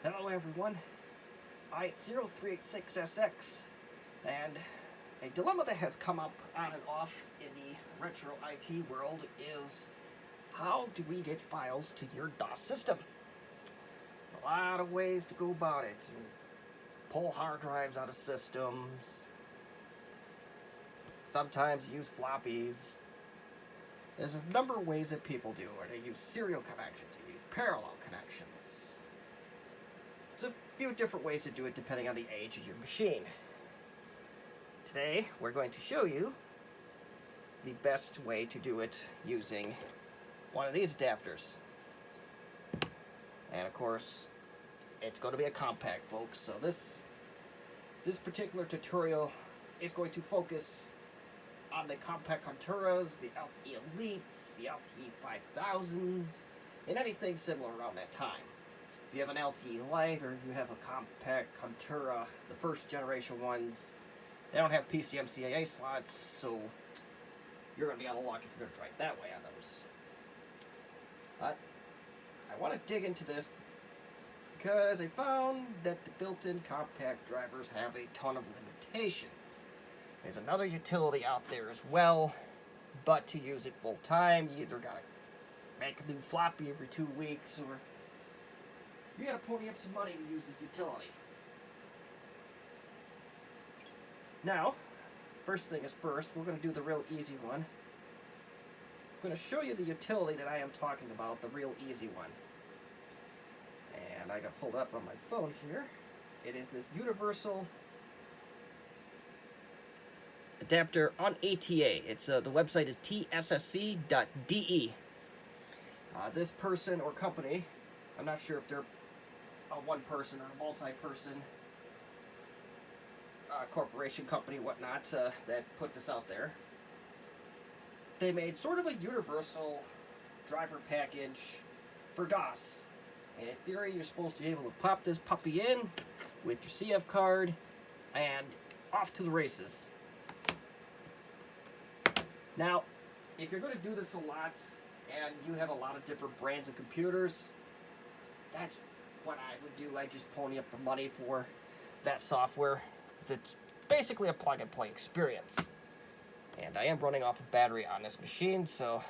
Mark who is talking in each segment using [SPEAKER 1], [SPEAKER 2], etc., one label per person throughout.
[SPEAKER 1] Hello everyone, I-0386SX, and a dilemma that has come up on and off in the retro IT world is how do we get files to your DOS system? There's a lot of ways to go about it. You pull hard drives out of systems, sometimes use floppies. There's a number of ways that people do it. They use serial connections, they use parallel connections. There's a few different ways to do it depending on the age of your machine. Today, we're going to show you the best way to do it using one of these adapters. And of course, it's going to be a Compaq, folks. So this particular tutorial is going to focus on the Compaq Conturas, the LTE Elites, the LTE 5000s, and anything similar around that time. If you have an LTE Elite or if you have a Compaq Contura, the first generation ones, they don't have PCMCIA slots, so you're going to be out of luck if you're going to try it that way on those. But I want to dig into this because I found that the built-in Compaq drivers have a ton of limitations. There's another utility out there as well, but to use it full time, you either got to make a new floppy every 2 weeks, or you got to pony up some money to use this utility. Now, first thing is first, we're going to do the real easy one. I'm going to show you the utility that I am talking about, the real easy one. And I got pulled up on my phone here. It is this universal adapter on ATA. It's the website is tssc.de. This person or company, I'm not sure if they're a one person or a multi-person corporation, company, whatnot, that put this out there. They made sort of a universal driver package for DOS. And in theory, you're supposed to be able to pop this puppy in with your CF card and off to the races. Now, if you're going to do this a lot and you have a lot of different brands of computers, that's what I would do. I just pony up the money for that software. It's basically a plug-and-play experience. And I am running off a battery on this machine, so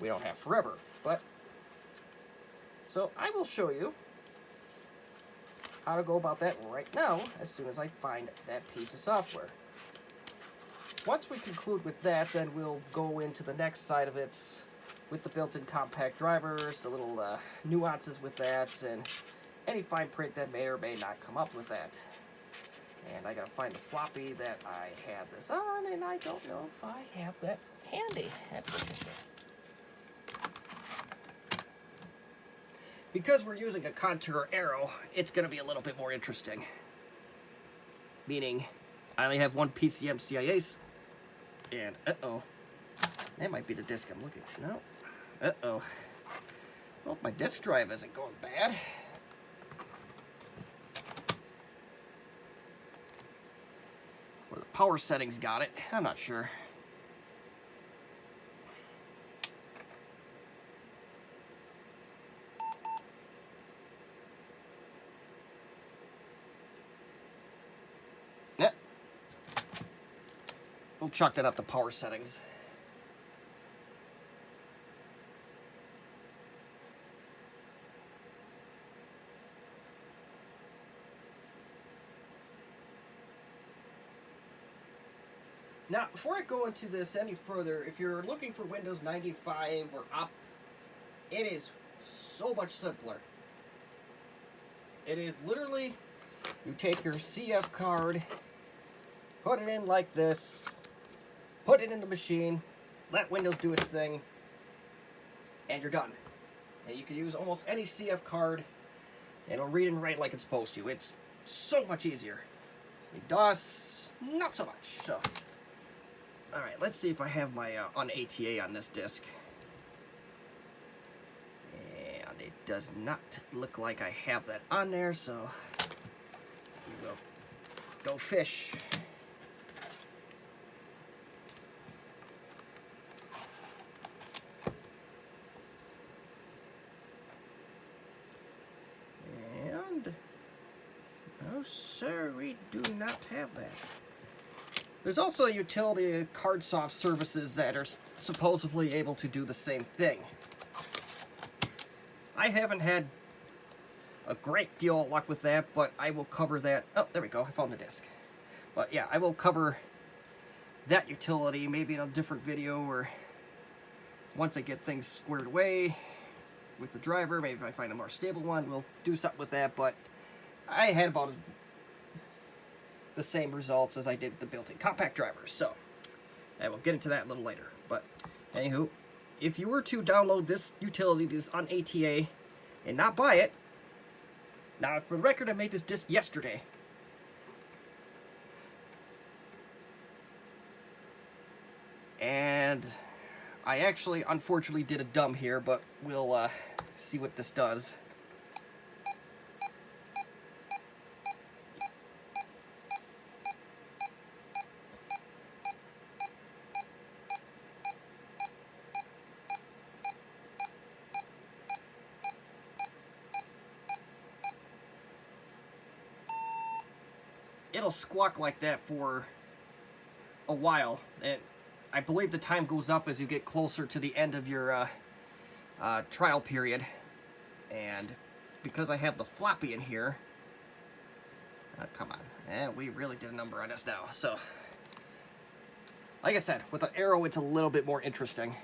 [SPEAKER 1] we don't have forever. So I will show you how to go about that right now as soon as I find that piece of software. Once we conclude with that, then we'll go into the next side of it with the built-in Compaq drivers, the little nuances with that, and any fine print that may or may not come up with that. And I gotta find the floppy that I have this on, and I don't know if I have that handy. That's interesting. Because we're using a Contura Aero, it's gonna be a little bit more interesting. Meaning, I only have one PCMCIA, and that might be the disk I'm looking for. No. Well, my disk drive isn't going bad. Or the power settings got it. I'm not sure. Yeah. We'll chalk that up to power settings. Now, before I go into this any further, if you're looking for Windows 95 or up, it is so much simpler. It is literally, you take your CF card, put it in like this, put it in the machine, let Windows do its thing, and you're done. And you can use almost any CF card, and it'll read and write like it's supposed to. It's so much easier. In DOS, not so much. So. Alright, let's see if I have my UNATA on this disk. And it does not look like I have that on there, so we will go fish. sir, we do not have that. There's also utility card soft services that are supposedly able to do the same thing. I haven't had a great deal of luck with that, but I will cover that. Oh, there we go, I found the disc. But yeah, I will cover that utility maybe in a different video, or once I get things squared away with the driver, maybe if I find a more stable one, we'll do something with that. But I had about the same results as I did with the built-in Compaq drivers, so I will get into that a little later. But anywho, if you were to download this utility on ATA and not buy it, now for the record, I made this disc yesterday. And I actually, unfortunately, did a dumb here, but we'll see what this does. It'll squawk like that for a while, and I believe the time goes up as you get closer to the end of your trial period. And because I have the floppy in here, come on, we really did a number on this now. So, like I said, with the Aero, it's a little bit more interesting.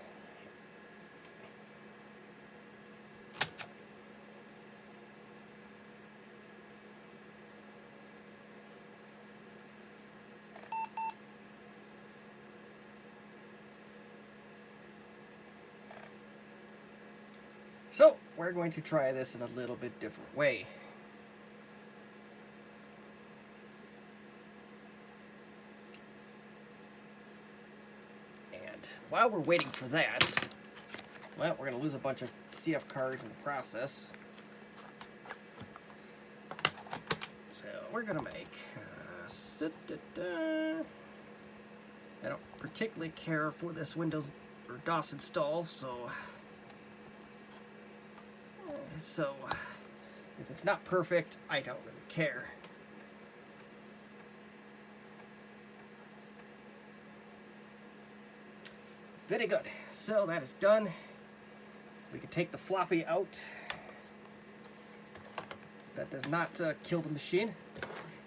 [SPEAKER 1] So, we're going to try this in a little bit different way. And while we're waiting for that, well, we're going to lose a bunch of CF cards in the process. So, we're going to make... I don't particularly care for this Windows or DOS install, so if it's not perfect, I don't really care. Very good. So that is done. We can take the floppy out. That does not kill the machine.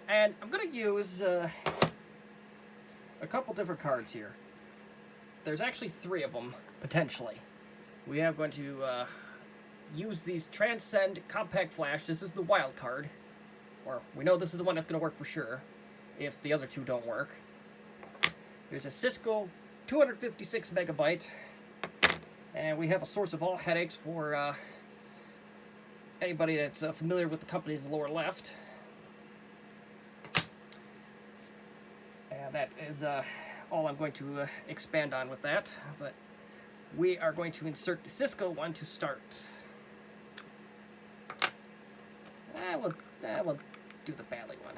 [SPEAKER 1] And I'm going to use a couple different cards here. There's actually 3 of them, potentially. We are going to use these Transcend Compact Flash. This is the wild card. Or we know this is the one that's going to work for sure, if the other 2 don't work. There's a Cisco 256 megabyte. And we have a source of all headaches for anybody that's familiar with the company in the lower left. And that is all I'm going to expand on with that. But we are going to insert the Cisco one to start. We'll do the Bally one.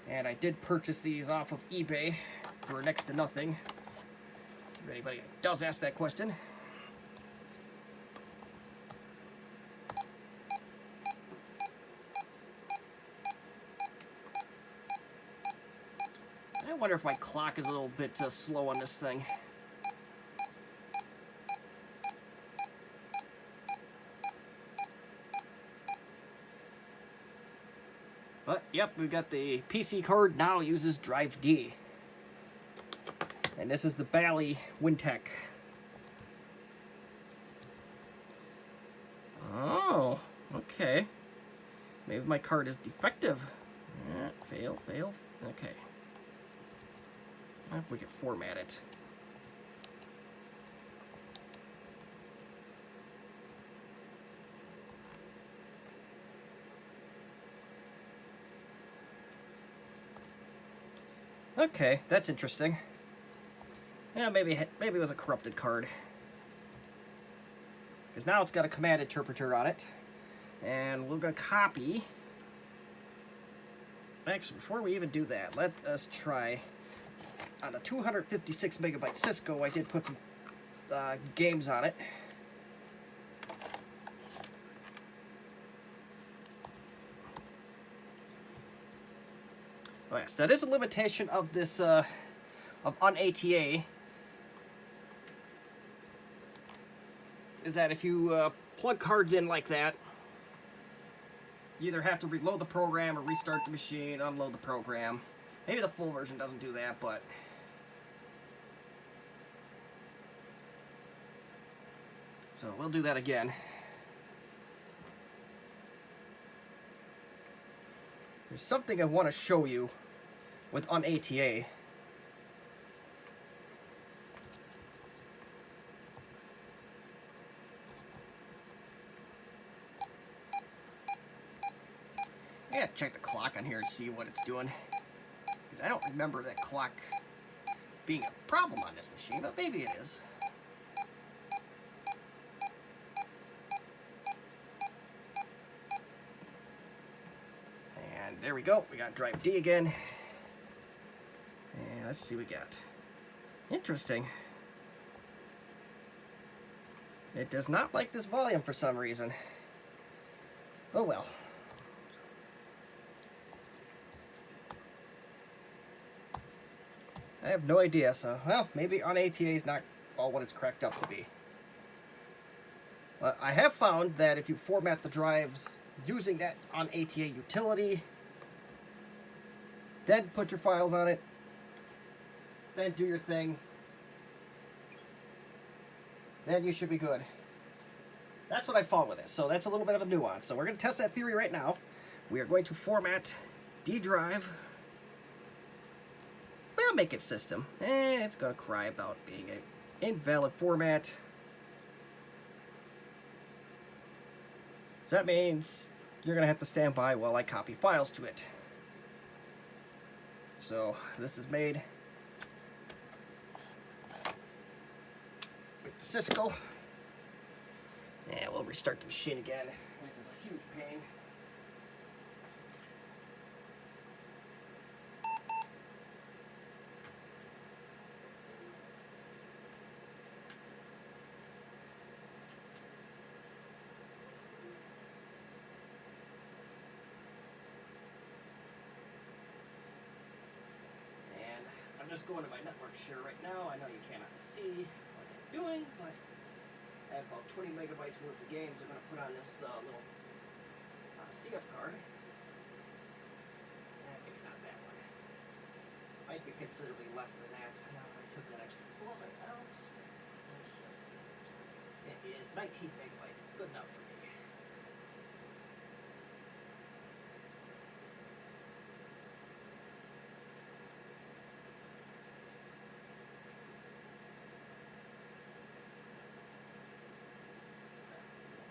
[SPEAKER 1] And I did purchase these off of eBay for next to nothing. If anybody does ask that question. I wonder if my clock is a little bit slow on this thing. But, yep, we've got the PC card now uses Drive D. And this is the Bally Wintech. Oh, okay. Maybe my card is defective. Fail. Okay. If we can format it. Okay, that's interesting. Yeah, maybe it was a corrupted card. Because now it's got a command interpreter on it. And we're going to copy. Actually, before we even do that, let us try. On the 256 megabyte Cisco, I did put some games on it. Oh yes, that is a limitation of this, of UNATA, is that if you plug cards in like that, you either have to reload the program or restart the machine, unload the program. Maybe the full version doesn't do that, but... So we'll do that again. There's something I want to show you with UNATA. I gotta check the clock on here and see what it's doing, because I don't remember that clock being a problem on this machine, but maybe it is. And there we go, we got drive D again. And let's see what we got. Interesting. It does not like this volume for some reason. Oh well. I have no idea, so, well, maybe UNATA is not all what it's cracked up to be. But I have found that if you format the drives using that UNATA utility, then put your files on it, then do your thing, then you should be good. That's what I found with this, so that's a little bit of a nuance. So we're going to test that theory right now. We are going to format D drive. Well, make it system. It's going to cry about being an invalid format. So that means you're going to have to stand by while I copy files to it. So this is made with Cisco. And we'll restart the machine again. This is a huge pain. I'm just going to my network share right now. I know you cannot see what I'm doing, but I have about 20 megabytes worth of games I'm going to put on this little CF card. Maybe not that one. Might be considerably less than that. Now I took that extra folder out. Let's just see. It is 19 megabytes. Good enough for me.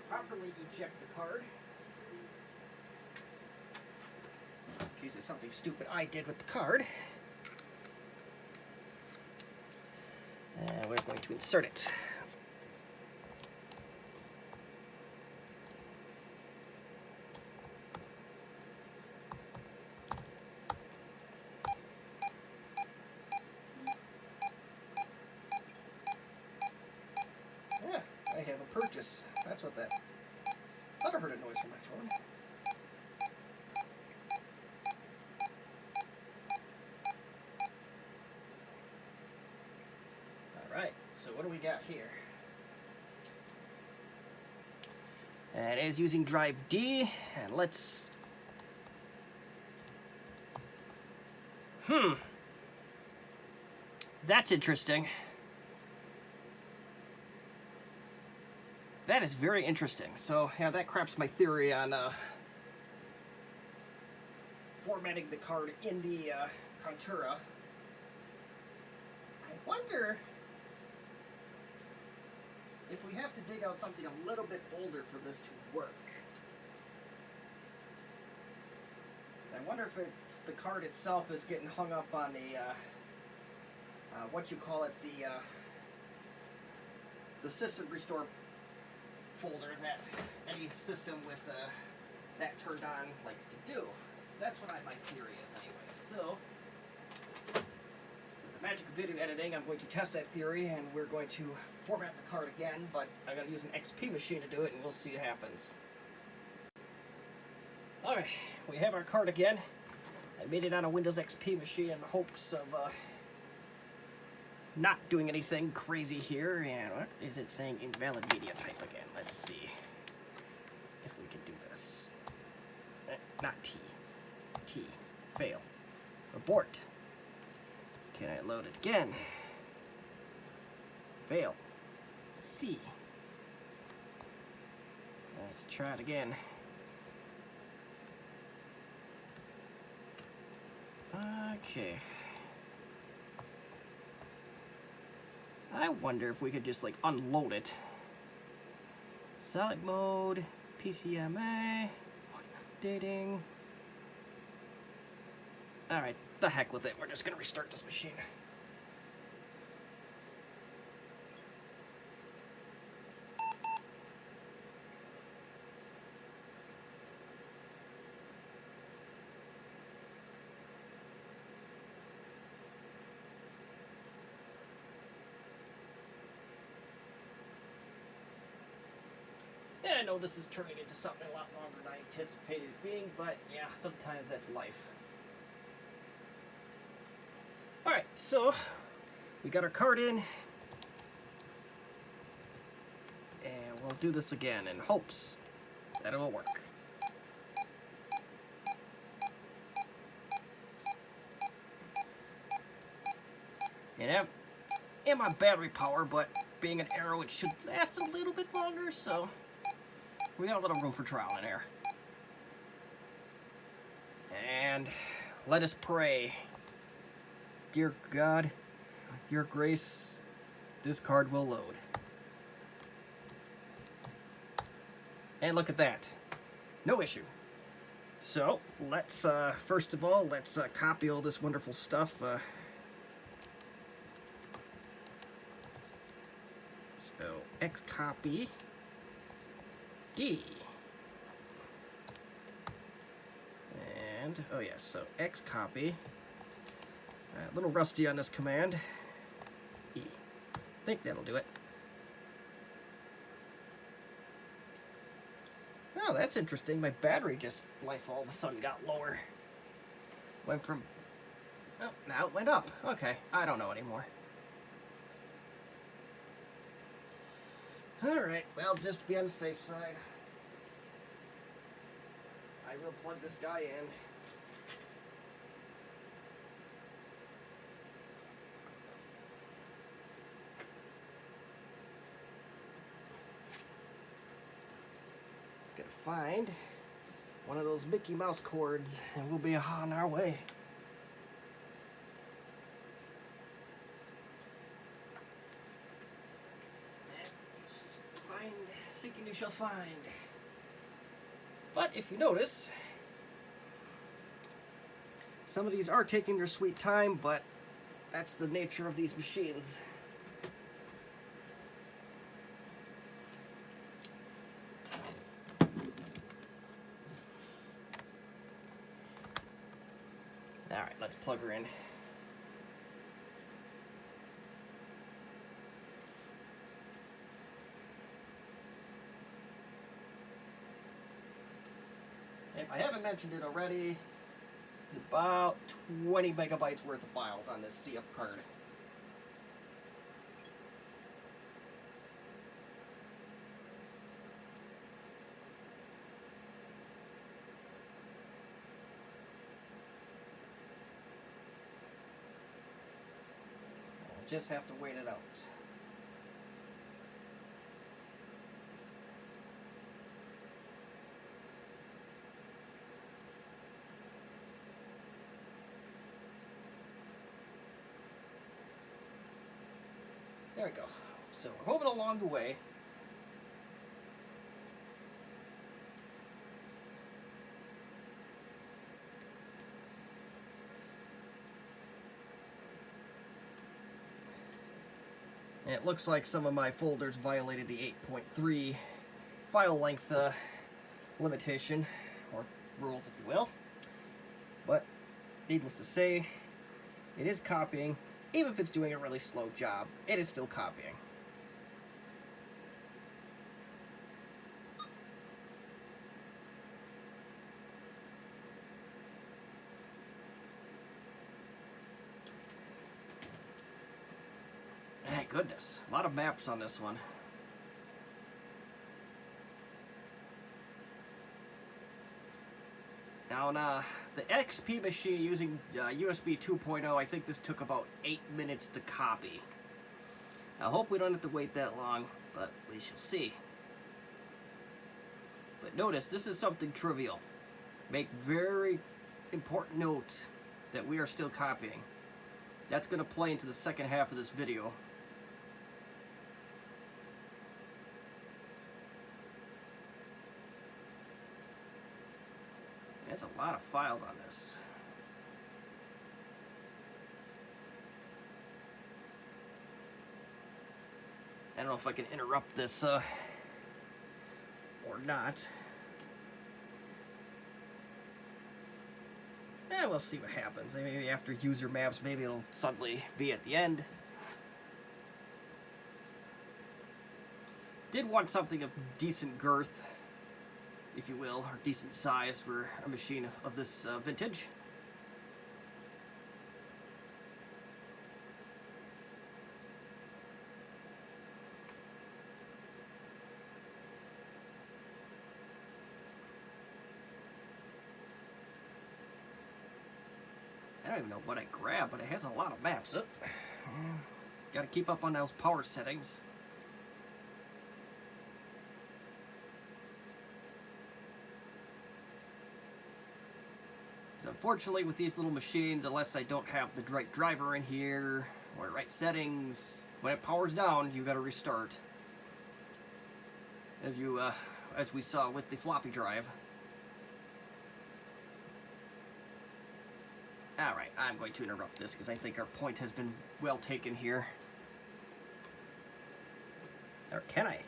[SPEAKER 1] Properly eject the card. In case there's something stupid I did with the card. And we're going to insert it. Yeah, I have a purchase. That's what that... I thought I heard a noise from my phone. Alright, so what do we got here? And it is using drive D, and let's... That's interesting. That is very interesting. So, yeah, that craps my theory on formatting the card in the Contura. I wonder if we have to dig out something a little bit older for this to work. I wonder if it's the card itself is getting hung up on the what you call it, the system restore folder that any system with that turned on likes to do. That's what my theory is anyway. So, with the magic of video editing, I'm going to test that theory, and we're going to format the card again, but I'm going to use an XP machine to do it, and we'll see what happens. Alright, we have our card again. I made it on a Windows XP machine in the hopes of not doing anything crazy here. And what is it saying? Invalid media type again. Let's see if we can do this. Not T. T. Fail. Abort. Can I load it again? Fail. C. Let's try it again. Okay. I wonder if we could just like unload it. Solid mode, PCMA, updating. Alright, the heck with it. We're just gonna restart this machine. And I know this is turning into something a lot longer than I anticipated it being, but yeah, sometimes that's life. Alright, so we got our card in. And we'll do this again in hopes that it'll work. And my battery power, but being an Aero, it should last a little bit longer, so we got a little room for trial and error. And let us pray. Dear God, your grace, this card will load. And look at that. No issue. So, let's, first of all, let's copy all this wonderful stuff. So, X copy D. And, oh yes, so X copy. A little rusty on this command. E. I think that'll do it. Oh, that's interesting. My battery just life all of a sudden got lower. Went from... Oh, now it went up. Okay, I don't know anymore. Alright, well, just to be on the safe side, I will plug this guy in. Just gotta find one of those Mickey Mouse cords, and we'll be on our way. Seeking you shall find. But if you notice, some of these are taking their sweet time, but that's the nature of these machines. Alright, let's plug her in. If I haven't mentioned it already, it's about 20 megabytes worth of files on this CF card. I'll just have to wait it out. There we go. So we're moving along the way. And it looks like some of my folders violated the 8.3 file length limitation, or rules if you will. But needless to say, it is copying. Even if it's doing a really slow job, it is still copying. goodness, a lot of maps on this one. Now, on the XP machine using USB 2.0, I think this took about 8 minutes to copy. I hope we don't have to wait that long, but we shall see. But notice, this is something trivial. Make very important note that we are still copying. That's going to play into the second half of this video. That's a lot of files on this. I don't know if I can interrupt this or not. We'll see what happens. Maybe after user maps, maybe it'll suddenly be at the end. Did want something of decent girth, if you will, or decent size for a machine of this vintage. I don't even know what I grabbed, but it has a lot of maps. Got to keep up on those power settings. Unfortunately, with these little machines, unless I don't have the right driver in here or right settings, when it powers down, you got to restart. As we saw with the floppy drive. All right, I'm going to interrupt this because I think our point has been well taken here. Or can I?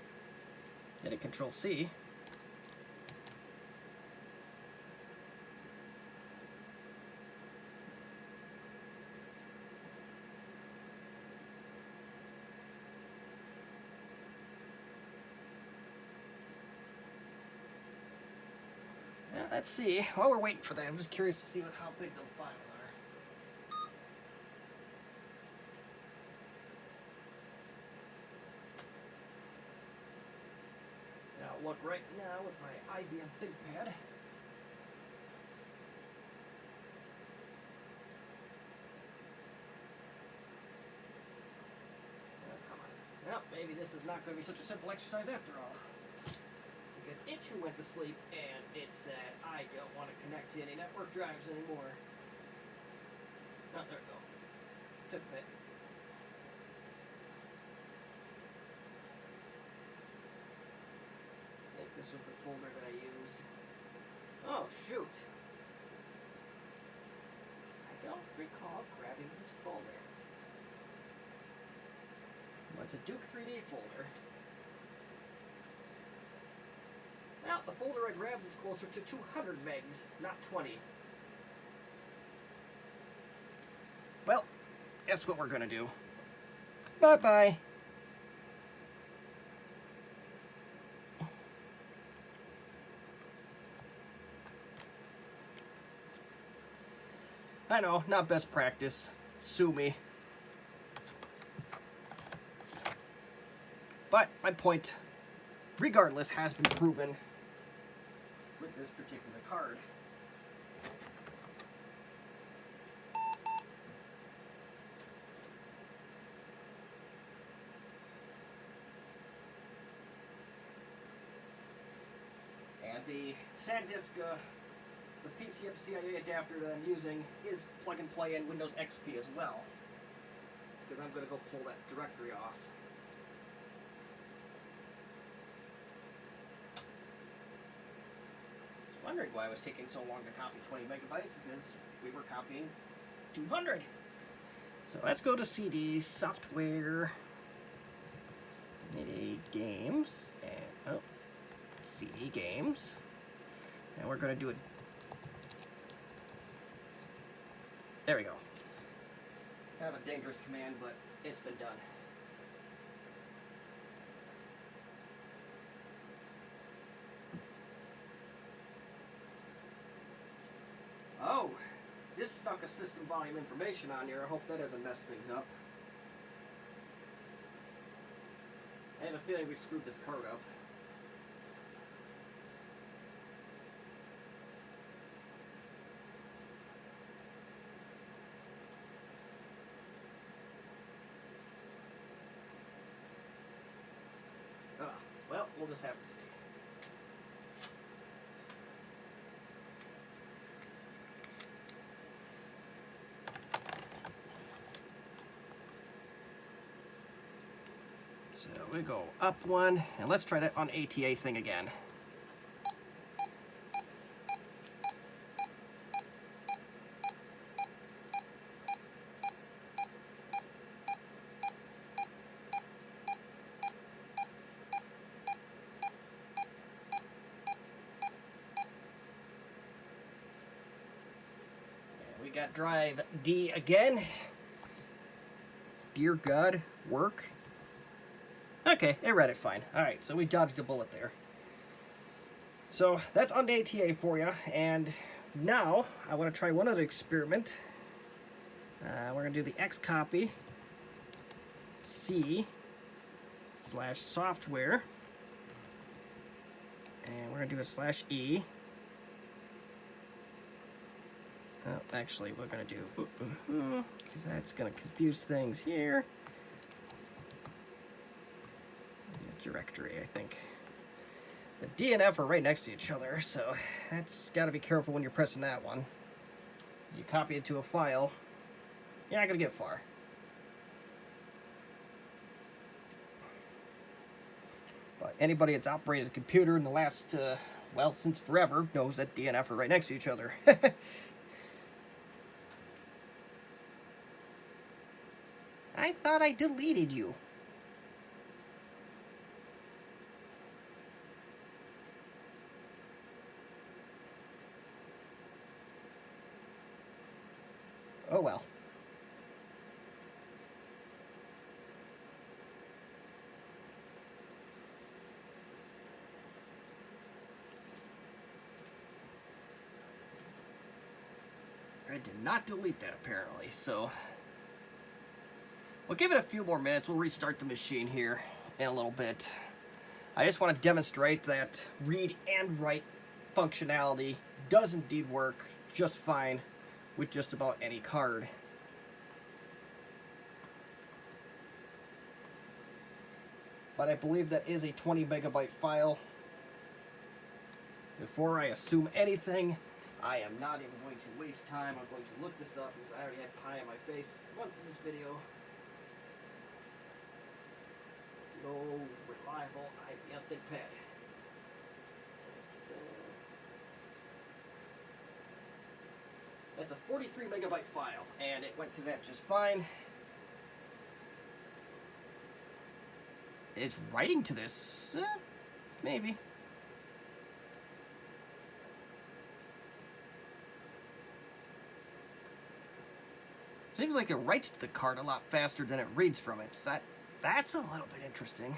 [SPEAKER 1] Hit a Control C. Let's see. While we're waiting for that, I'm just curious to see how big the files are. Now, look right now with my IBM ThinkPad. Oh, come on. Well, maybe this is not going to be such a simple exercise after all. Because it too went to sleep, and it said, I don't want to connect to any network drives anymore. Oh, there we go. Took a bit. I think this was the folder that I used. Oh, shoot. I don't recall grabbing this folder. Well, it's a Duke 3D folder. Now, the folder I grabbed is closer to 200 megs, not 20. Well, guess what we're gonna do. Bye-bye. I know, not best practice. Sue me. But my point, regardless, has been proven with this particular card. And the SanDisk, the PCMCIA adapter that I'm using is plug and play in Windows XP as well, because I'm going to go pull that directory off. Wondering why it was taking so long to copy 20 megabytes, because we were copying 200. So let's go to CD, software, MIDI games, and CD games, and we're going to do it. There we go. Kind of a dangerous command, but it's been done. Oh, this snuck a system volume information on here. I hope that doesn't mess things up. feeling we screwed this card up. Well, we'll just have to see. So we go up one, and let's try that on ATA thing again. We got drive D again. Dear God, work. Okay, it read it fine. Alright, so we dodged a bullet there. So that's on the ATA for you. And now I want to try one other experiment. We're going to do the X copy C/software. And we're going to do a /E. Oh, actually, we're going to do, because that's going to confuse things here. Directory, I think. The D and F are right next to each other, so that's got to be careful when you're pressing that one. You copy it to a file, you're not going to get far. But anybody that's operated a computer in the last, well, since forever, knows that D and F are right next to each other. I thought I deleted you. Oh well. I did not delete that apparently, so we'll give it a few more minutes. We'll restart the machine here in a little bit. I just want to demonstrate that read and write functionality does indeed work just fine with just about any card. But I believe that is a 20 megabyte file. Before I assume anything, I am not even going to waste time. I'm going to look this up because I already had pie on my face once in this video. No reliable IBM ThinkPad. That's a 43 megabyte file, and it went through that just fine. Is writing to this? Maybe. Seems like it writes to the card a lot faster than it reads from it. So that's a little bit interesting.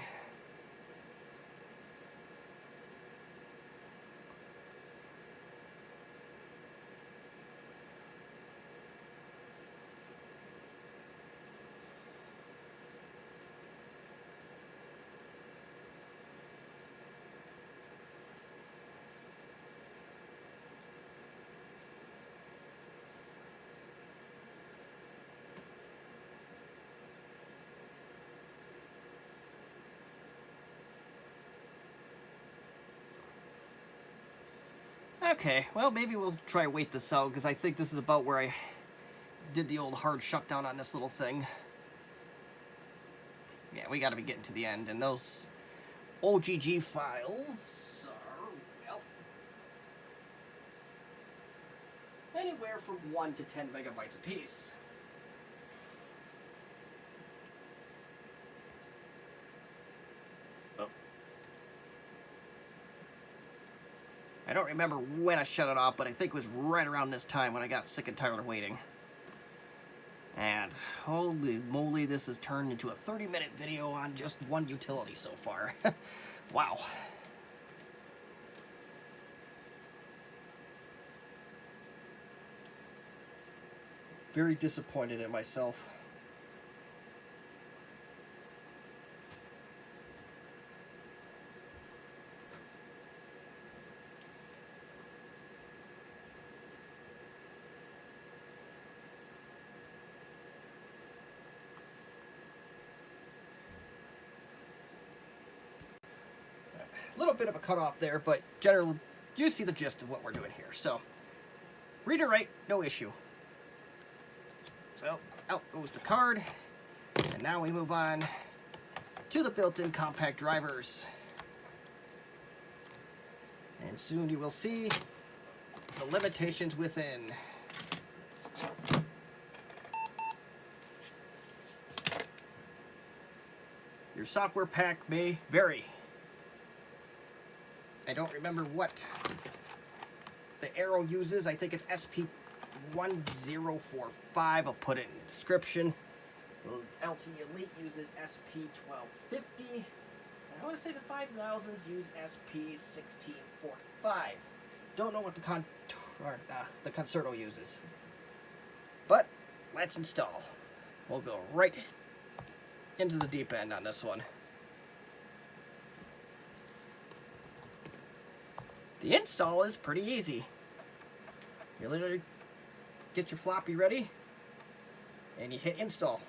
[SPEAKER 1] Okay, well, maybe we'll try wait this out, because I think this is about where I did the old hard shutdown on this little thing. Yeah, we gotta be getting to the end, and those OGG files are, well, anywhere from 1 to 10 megabytes apiece. I don't remember when I shut it off, but I think it was right around this time when I got sick and tired of waiting. And holy moly, this has turned into a 30-minute video on just one utility so far. Wow. Very disappointed in myself. little bit of a cutoff there, but generally, you see the gist of what we're doing here. So, read or write, no issue. So, out goes the card, and now we move on to the built-in Compaq drivers. And soon you will see the limitations within. Your software pack may vary. I don't remember what the Aero uses. I think it's SP1045. I'll put it in the description. LTE Elite uses SP1250. I want to say the 5000s use SP1645. Don't know what the Concerto uses. But let's install. We'll go right into the deep end on this one. The install is pretty easy. You literally get your floppy ready and you hit install.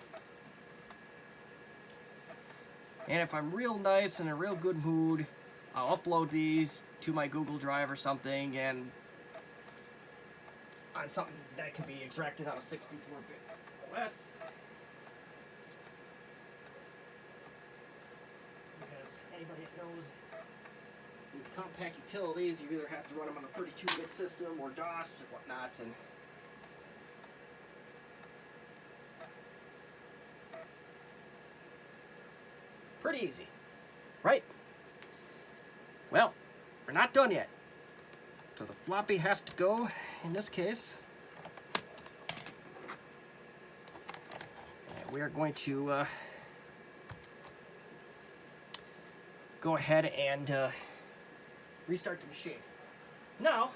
[SPEAKER 1] And if I'm real nice and in a real good mood, I'll upload these to my Google Drive or something, and on something that can be extracted on a 64-bit OS. Because anybody that knows these Compaq utilities, you either have to run them on a 32-bit system or DOS or whatnot, and pretty easy, right? Well, we're not done yet. So the floppy has to go, in this case. And we are going to go ahead and restart the machine. Now,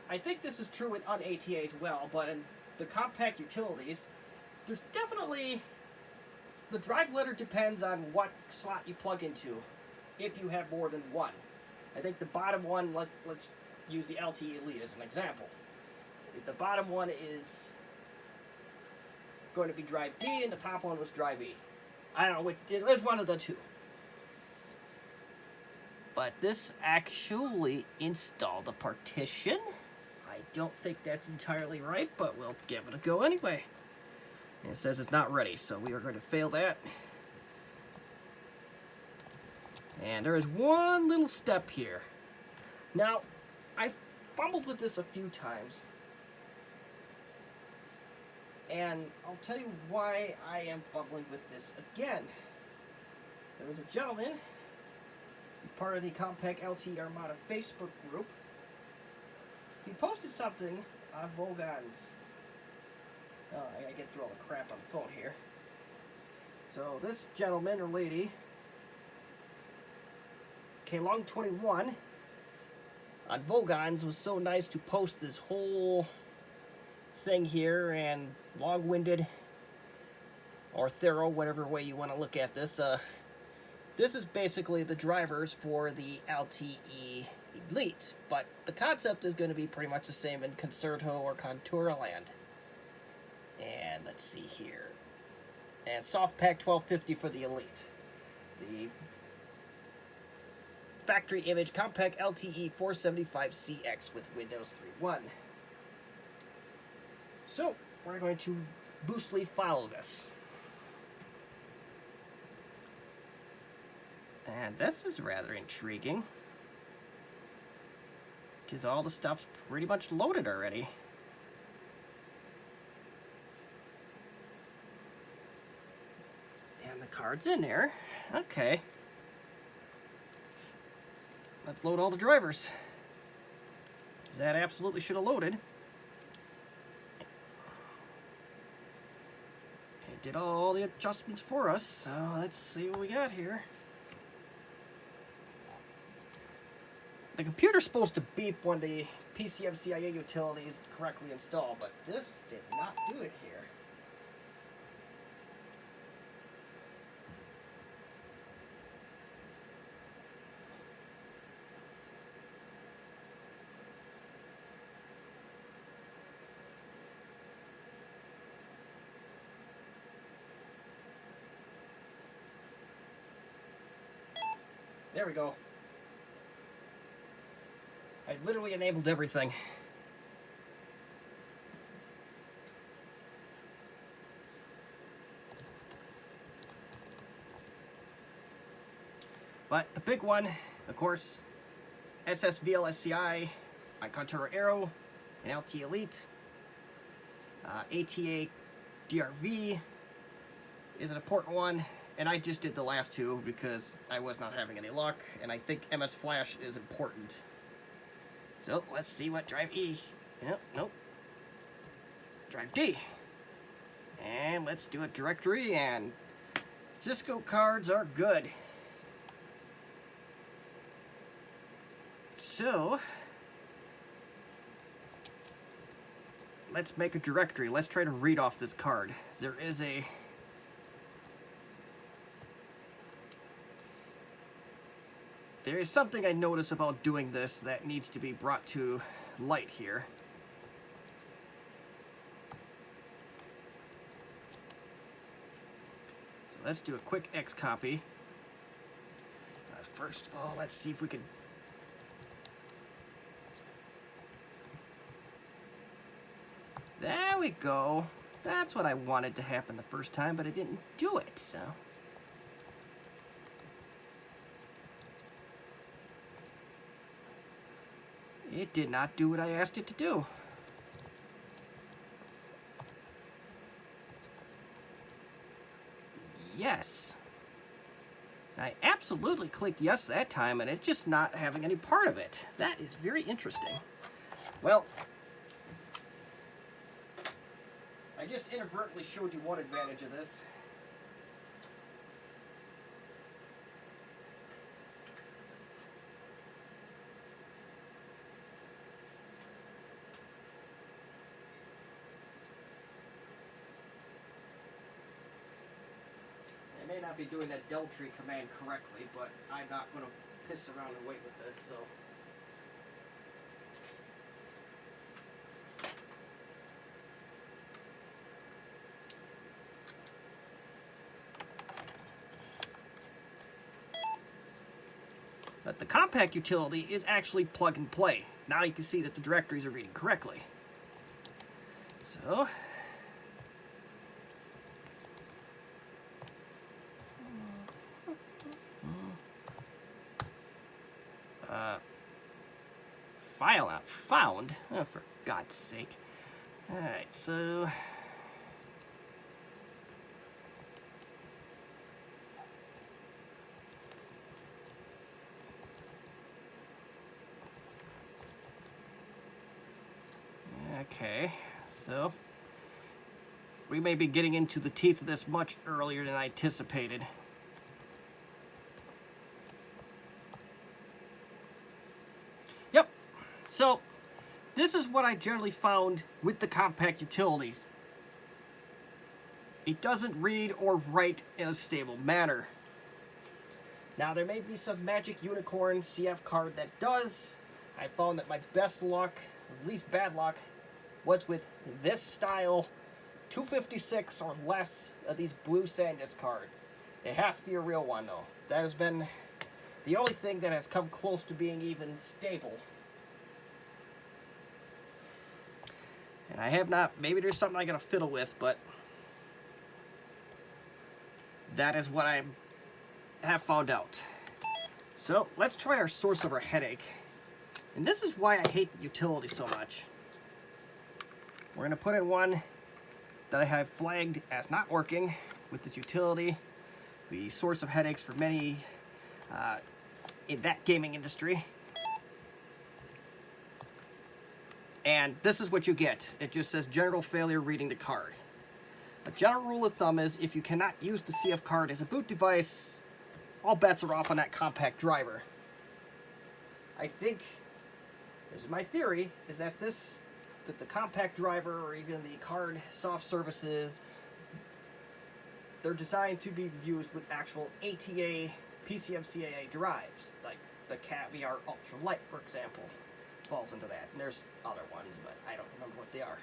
[SPEAKER 1] I think this is true in UNATA as well, but in the Compaq utilities, there's definitely, the drive letter depends on what slot you plug into, if you have more than one. I think the bottom one, let's use the LTE Elite as an example. If the bottom one is going to be drive D and the top one was drive E. I don't know, it's one of the two. But this actually installed a partition. I don't think that's entirely right, but we'll give it a go anyway. And it says it's not ready, so we are going to fail that. And there is one little step here. Now, I've fumbled with this a few times. And I'll tell you why I am fumbling with this again. There was a gentleman, part of the Compaq LTE Armada Facebook group. He posted something on Vogon's. Oh, I gotta get through all the crap on the phone here. So this gentleman or lady, Klong21, on Vogon's was so nice to post this whole thing here, and long-winded or thorough, whatever way you want to look at this. This is basically the drivers for the LTE Elite, but the concept is going to be pretty much the same in Concerto or Contura land. And let's see here. And SoftPack 1250 for the Elite. The factory image Compaq LTE 475CX with Windows 3.1. So, we're going to loosely follow this. And this is rather intriguing, because all the stuff's pretty much loaded already. And the card's in there. Okay. Let's load all the drivers. That absolutely should have loaded. It did all the adjustments for us, so let's see what we got here. The computer's supposed to beep when the PCMCIA utility is correctly installed, but this did not do it here. There There we go. I literally enabled everything. But the big one, of course, SSVLSCI on Contura Aero and LTE Elite. ATA DRV is an important one, and I just did the last two because I was not having any luck, and I think MS Flash is important. So let's see what drive E. Nope. Drive D. And let's do a directory, and Cisco cards are good. So let's make a directory. Let's try to read off this card. There is something I notice about doing this that needs to be brought to light here. So let's do a quick X copy. First of all, let's see if we can. There we go. That's what I wanted to happen the first time, but I didn't do it, so. It did not do what I asked it to do. Yes. I absolutely clicked yes that time, and it's just not having any part of it. That is very interesting. Well, I just inadvertently showed you one advantage of this. I may not be doing that del tree command correctly, but I'm not going to piss around and wait with this, so. But the Compaq utility is actually plug and play. Now you can see that the directories are reading correctly. So, file not found. Oh, for God's sake. Alright, so okay, so we may be getting into the teeth of this much earlier than I anticipated. Yep, so this is what I generally found with the Compaq utilities. It doesn't read or write in a stable manner. Now there may be some magic unicorn CF card that does. I found that my best luck, or least bad luck, was with this style 256 or less of these blue SanDisk cards. It has to be a real one though. That has been the only thing that has come close to being even stable. And I have not, maybe there's something I gotta fiddle with, but that is what I have found out. So let's try our source of our headache. And this is why I hate the utility so much. We're going to put in one that I have flagged as not working with this utility. The source of headaches for many in that gaming industry. And this is what you get. It just says general failure reading the card. A general rule of thumb is if you cannot use the CF card as a boot device, all bets are off on that Compaq driver. I think, this is my theory, is that the Compaq driver or even the card soft services, they're designed to be used with actual ATA PCMCIA drives, like the Caviar Ultra Light, for example, falls into that. And there's other ones, but I don't remember what they are.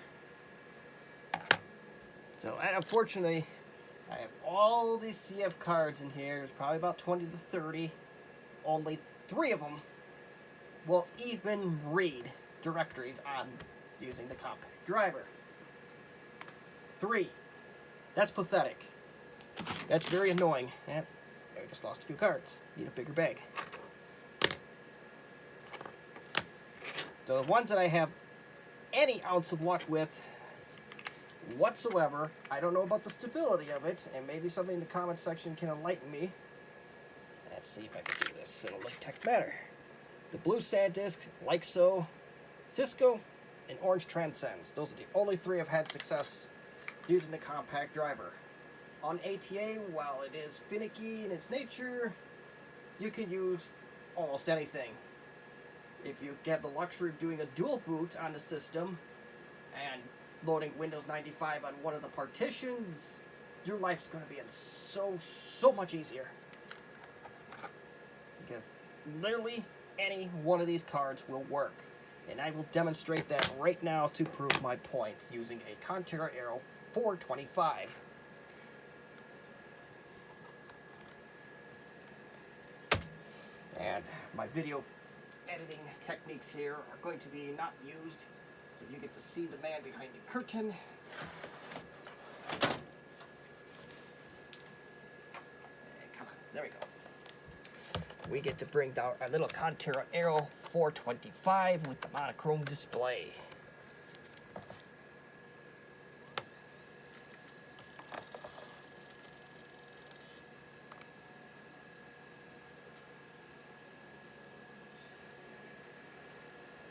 [SPEAKER 1] So, and unfortunately, I have all these CF cards in here. There's probably about 20 to 30. only 3 of them will even read directories on using the Compaq driver. 3. That's pathetic. That's very annoying. And I just lost a few cards. Need a bigger bag. The ones that I have any ounce of luck with whatsoever, I don't know about the stability of it, and maybe somebody in the comment section can enlighten me. Let's see if I can do this in a latex manner. The blue SanDisk, like so, Cisco, and orange Transcends. Those are the only 3 I've had success using the Compaq driver. On ATA, while it is finicky in its nature, you can use almost anything. If you have the luxury of doing a dual boot on the system and loading Windows 95 on one of the partitions, your life's going to be so much easier. Because literally any one of these cards will work. And I will demonstrate that right now to prove my point using a Contura Aero 425. And my video editing techniques here are going to be not used, so you get to see the man behind the curtain. Come on, there we go. We get to bring down our little Contura Aero 425 with the monochrome display.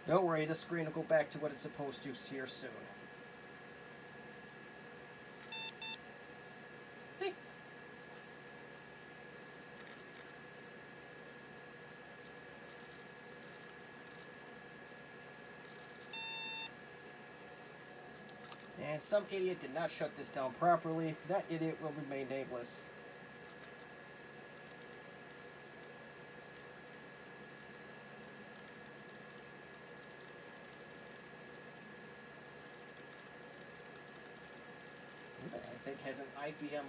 [SPEAKER 1] Don't worry, the screen will go back to what it's supposed to here soon. See? And some idiot did not shut this down properly. That idiot will remain nameless. I think has an IBM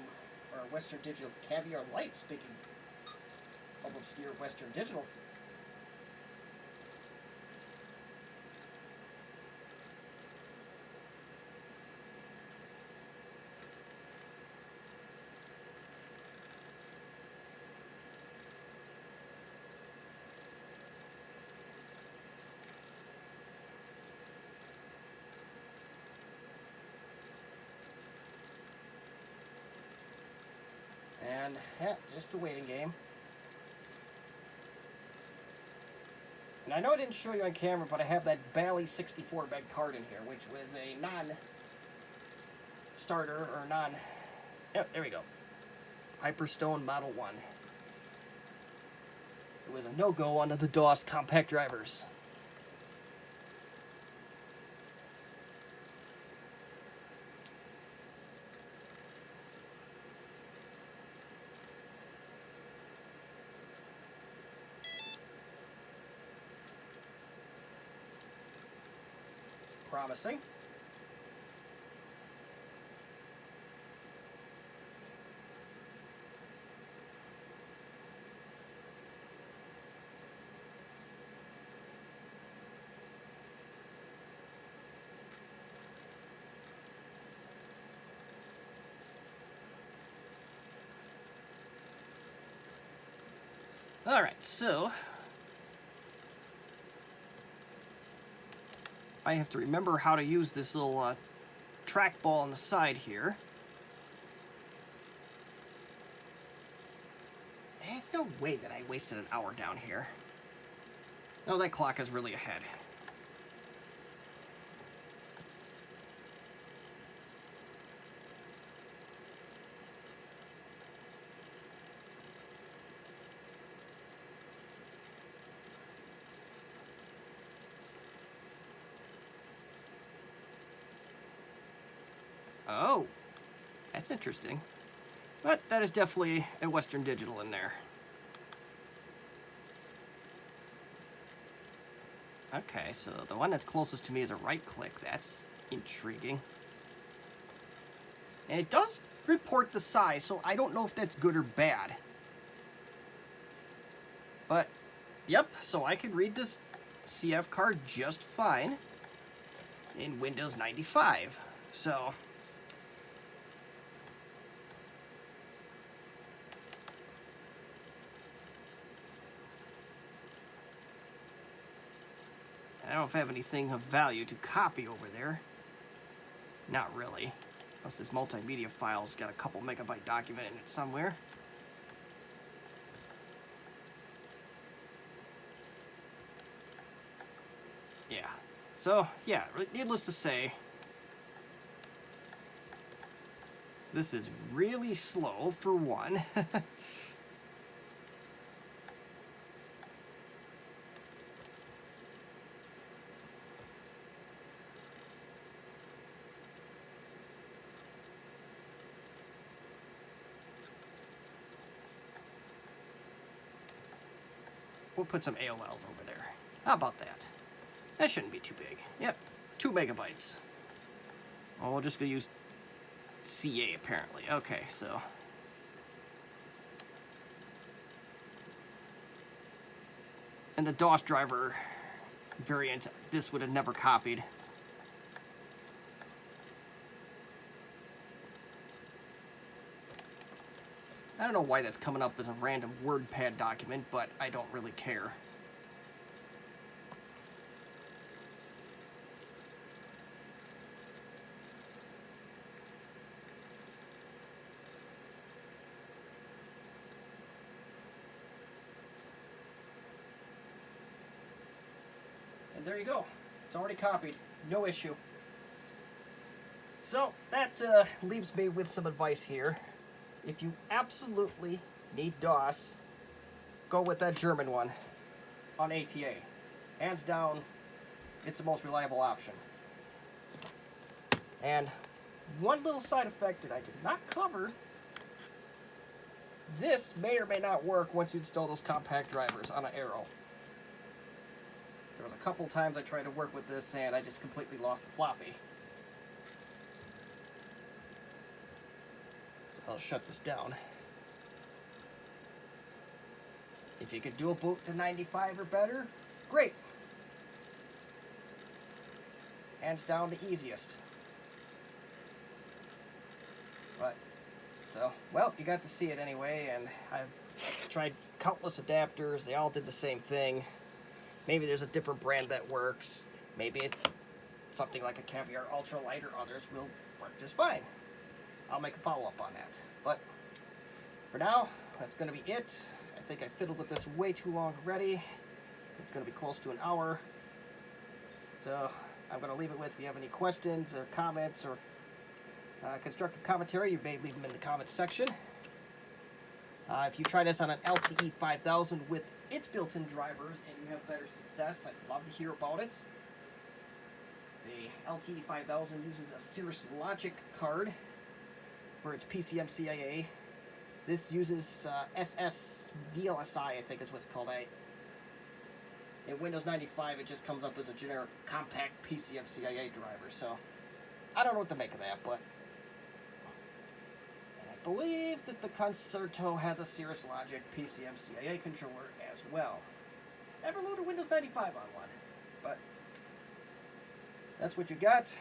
[SPEAKER 1] or Western Digital Caviar Light, speaking of obscure Western Digital. And, yeah, just a waiting game. And I know I didn't show you on camera, but I have that Bally 64-bed card in here, which was a non-starter, or non... Yep, there we go. Hyperstone Model 1. It was a no-go under the DOS Compaq drivers. Promising. All right, so I have to remember how to use this little trackball on the side here. There's no way that I wasted an hour down here. No, that clock is really ahead. Oh, that's interesting. But that is definitely a Western Digital in there. Okay, so the one that's closest to me is a right click. That's intriguing. And it does report the size, so I don't know if that's good or bad. But, yep, so I can read this CF card just fine in Windows 95. So, I don't know if I have anything of value to copy over there. Not really. Unless this multimedia file's got a couple megabyte document in it somewhere. Yeah. So, yeah, needless to say, this is really slow for one. We'll put some AOLs over there. How about that? That shouldn't be too big. Yep, 2 megabytes. Well, we're just gonna use CA apparently. Okay, so. And the DOS driver variant, this would have never copied. I don't know why that's coming up as a random WordPad document, but I don't really care. And there you go. It's already copied. No issue. So that leaves me with some advice here. If you absolutely need DOS, go with that German one on ATA. Hands down, it's the most reliable option. And one little side effect that I did not cover, this may or may not work once you install those Compaq drivers on an Aero. There was a couple times I tried to work with this and I just completely lost the floppy. I'll shut this down. If you could dual boot to 95 or better, great. Hands down the easiest. But, so, well, you got to see it anyway, and I've tried countless adapters. They all did the same thing. Maybe there's a different brand that works. Maybe it's something like a Caviar Ultralight or others will work just fine. I'll make a follow-up on that. But for now, that's going to be it. I think I fiddled with this way too long already. It's going to be close to an hour. So I'm going to leave it with, if you have any questions or comments or constructive commentary, you may leave them in the comments section. If you try this on an LTE 5000 with its built-in drivers and you have better success, I'd love to hear about it. The LTE 5000 uses a Cirrus Logic card for its PCMCIA. This uses VLSI, I think is what it's called. In Windows 95, it just comes up as a generic Compaq PCMCIA driver. So I don't know what to make of that, but I believe that the Concerto has a Cirrus Logic PCMCIA controller as well. Never loaded Windows 95 on one, but that's what you got.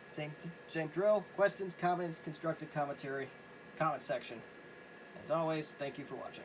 [SPEAKER 1] Same drill. Questions, comments, constructive commentary, comment section. As always, thank you for watching.